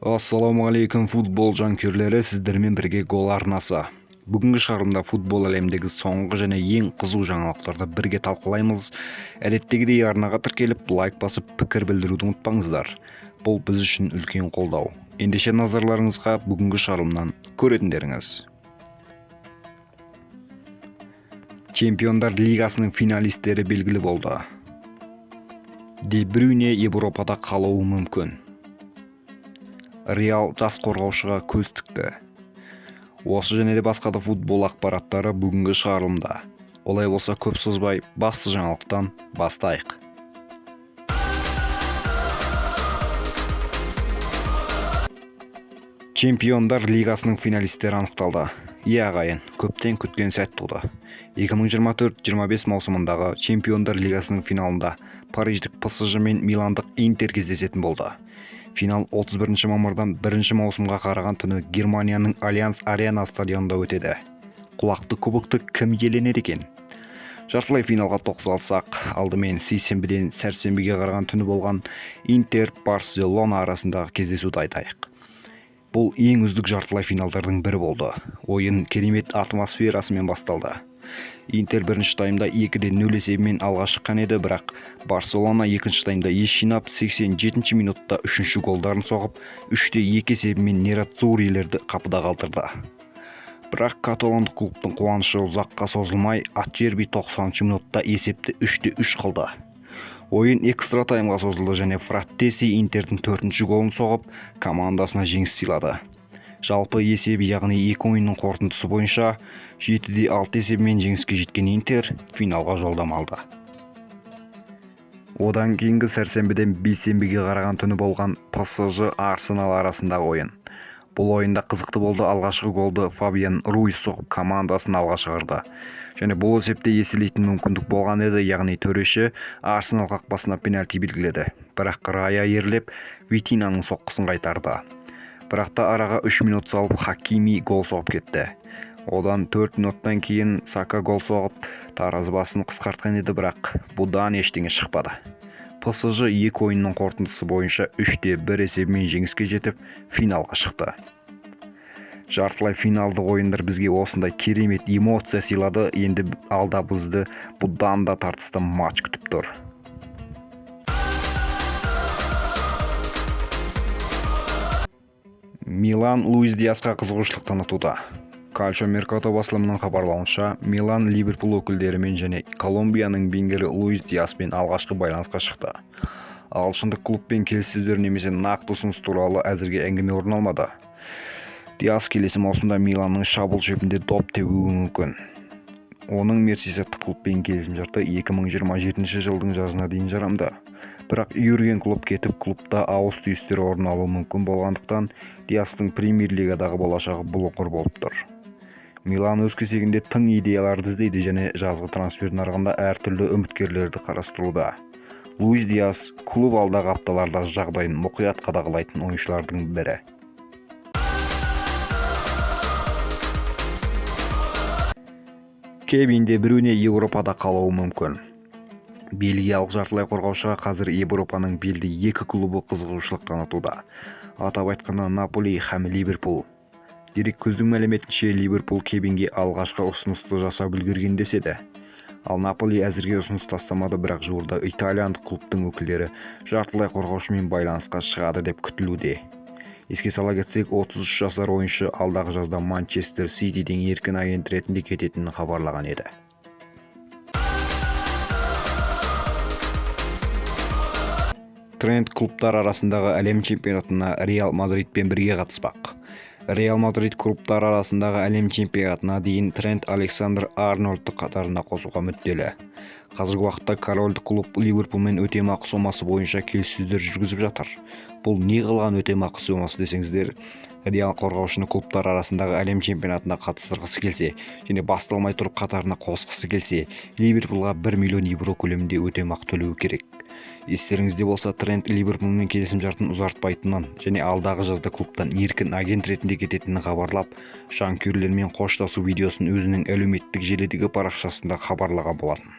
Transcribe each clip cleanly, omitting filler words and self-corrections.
Ассалаумағалейкум футбол жанкүйерлері, сіздермен бірге гол арнасы. Бүгінгі шығарылымда футбол әлемдегі соңғы және ең қызу жаңалықтарды бірге талқылаймыз. Әдеттегідей арнаға тіркеліп, лайк басып, пікір білдіруді ұмытпаңыздар. Бұл біз үшін үлкен қолдау. Ендеше назарларыңызға бүгінгі шығарылымнан көретіндеріңіз. Чемпиондар лигасының финалистері белгілі болды. Де Брюйне Еуропада қалуы мүмкін. Реал жас қорғаушыға көз тікті. Осы және де басқа да футбол ақпараттары бүгінгі шығарылымда. Олай болса көп созбай, басты жаңалықтан бастайық. Чемпиондар лигасының финалистері анықталды. Ағайын, көптен күткен сәт туды. 2024-25 маусымындағы Чемпиондар лигасының финалында Париждік ПСЖ мен Миландық Интер кездесетін болды. Финал 31 мамырдан 1 маусымға қараған түні Германияның Альянс Арена стадионында өтеді. Құлақты кубокты кім иеленер екен? Жартылай финалға тоқталсақ, алдымен сейсенбіден сәрсенбіге қараған түні болған Интер Барселона арасындағы кездесуді айтайық. Бұл ең үздік жартылай финалдардың бірі болды. Ойын керемет атмосферасымен басталды. Интер бірінші таймда 2-0 есебімен алға шыққан еді, бірақ Барселона екінші таймда ес жинап 87 минутта үшінші голдарын соғып, 3-2 есебімен Нератзурилерді қапыда қалдырды. Бірақ каталондық клубтың қуанышы ұзаққа созылмай, Ачерби 90 минутта есепті 3-3 қылды. Ойын экстра таймға созылды және Фраттеси Интердің 4-ші голын соғып, командасына жеңіс сыйлады. Жалпы есебі яғни екі ойынның қорытындысы бойынша 7-6 есебімен жеңіске жеткен Интер финалға жолдама алды. Одан кейінгі сәрсенбіден бейсенбіге қараған түні болған ПСЖ Арсенал арасындағы ойын. Бұл ойында қызықты болды. Алғашқы голды Фабиан Руис соғып командасын алға шығарды. Және бұл есепте еселейтін мүмкіндік болған еді, яғни төреші Арсенал қақпасына пенальти белгіледі. Бірақ Рая ерлеп Витинаның соққысын қайтарды. Бірақ та араға 3 минут салып Хакими гол соғып кетті. Одан 4 минуттан кейін Сака гол соғып таразы басын қысқартқан еді, бірақ бұдан ештеңе шықпады. ПСЖ екі ойынның қорытындысы бойынша 3-1 есебімен жеңіске жетіп, финалға шықты. Жартылай финалдық ойындар бізге осындай керемет эмоция сыйлады. Енді алда бізді бұдан да тартысты матч күтіп тұр. Милан Луис Диасқа қызығушылық танытуда. Calcio Mercato басылымының хабарлауынша, Милан Ливерпул өкілдерімен және Колумбияның бенгері Луис Диаспен алғашқы байланысқа шықты. Ағылшындық клубпен келіссөздер немесе нақты ұсыныс туралы әзірге әңгіме орын алмады. Диас келесі маусымда Миланның шабуыл шебінде доп тебуі мүмкін. Оның Мерсисайдтық клубпен келісімшарты 2027 жылдың жазына дейін жарамды. Бірақ үйірген клуб кетіп, клубта ауыс түйістер орын алуы мүмкін болғандықтан, Диастың Премьер лигадағы болашағы бұлыңғыр болып тұр. Милан өз кезегінде тың идеяларды іздейді және жазғы трансфер нарығында әртүрлі үміткерлерді қарастыруда. Луис Диас клуб алдағы апталардағы жағдайын мұқият қадағалайтын ойыншылардың бірі. Кевин Де Брюйне Еуропада қалуы мүмкін. Бельгиялық жартылай қорғаушыға қазір Еуропаның белді екі клубы қызығушылық танытуда. Атап айтқанда Наполи һәм Ливерпул. Дерек көздің мәліметінше Ливерпул Кевинге алғашқы ұсынысты жасап үлгерген деседі. Ал Наполи әзірге ұсыныс тастамады, бірақ жуырда итальяндық клубтың өкілдері жартылай қорғаушымен байланысқа шығады деп күтілуде. Еске сала кетсек, 33 жасар ойыншы алдағы жазда Манчестер Ситиден еркін агент ретінде кететінін хабарлаған еді. Тренд клубтар арасындағы әлем чемпионатына Реал Мадридпен бірге қатыспақ. Реал Мадрид клубтар арасындағы әлем чемпионатына дейін Трент Александр-Арнольдты қатарына қосуға мүдделі. Қазіргі уақытта корольдік клуб Ливерпулмен өтемақы сомасы бойынша келіссөздер жүргізіп жатыр. Бұл не қылған өтемақы сомасы десеңіздер, Реал қорғаушыны клубтар арасындағы әлем чемпионатына қатыстырғысы келсе және басталмай тұрып қатарына қосқысы келсе, Ливерпулға 1 миллион евро көлемінде өтемақы төлеуі керек. Естеріңізде болса, Трент Ливерпулмен келісімшартын ұзартпайтынын және алдағы жазда клубтан еркін агент ретінде кететінін хабарлап, жанкүйерлермен қоштасу видеосын өзінің әлеуметтік желідегі парақшасында хабарлаған болатын.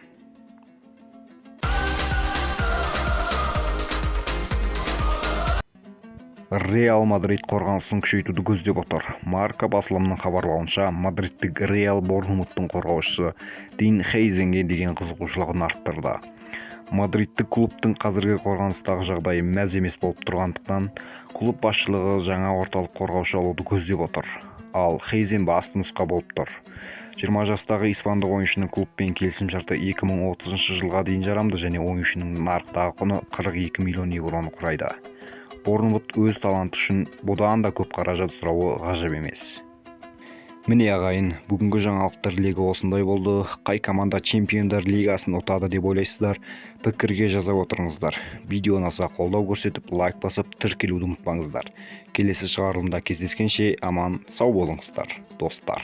Реал Мадрид қорғанысын күшейтуді көздеп отыр. Марка басылымының хабарлауынша, Мадридтік Реал Борнмуттың қорғаушысы Дин Хейзенге деген қызығушылығын арттырды. Мадридтік клубтың қазіргі қорғаныстағы жағдайы мәз емес болып тұрғандықтан, клуб басшылығы жаңа орталық қорғаушы алуды көздеп отыр. Ал Хейзен басты нұсқа болып тұр. 20 жастағы испандық ойыншының клубпен келісімшарты 2030 жылға дейін жарамды және ойыншының нарықтағы құны 42 миллион еуроны құрайды. Борнмут өз таланты үшін бұдан да көп қаражат сұрауы ғажап емес. Міне ағайын, бүгінгі жаңалықтар легі осындай болды. Қай команда Чемпиондар лигасын ұтады деп ойлайсыздар? Пікірге жаза отырыңыздар. Видео ұнаса қолдау көрсетіп, лайк басып, тіркелуді ұмытпаңыздар. Келесі шығарылымда кездескенше аман сау болыңыздар, достар.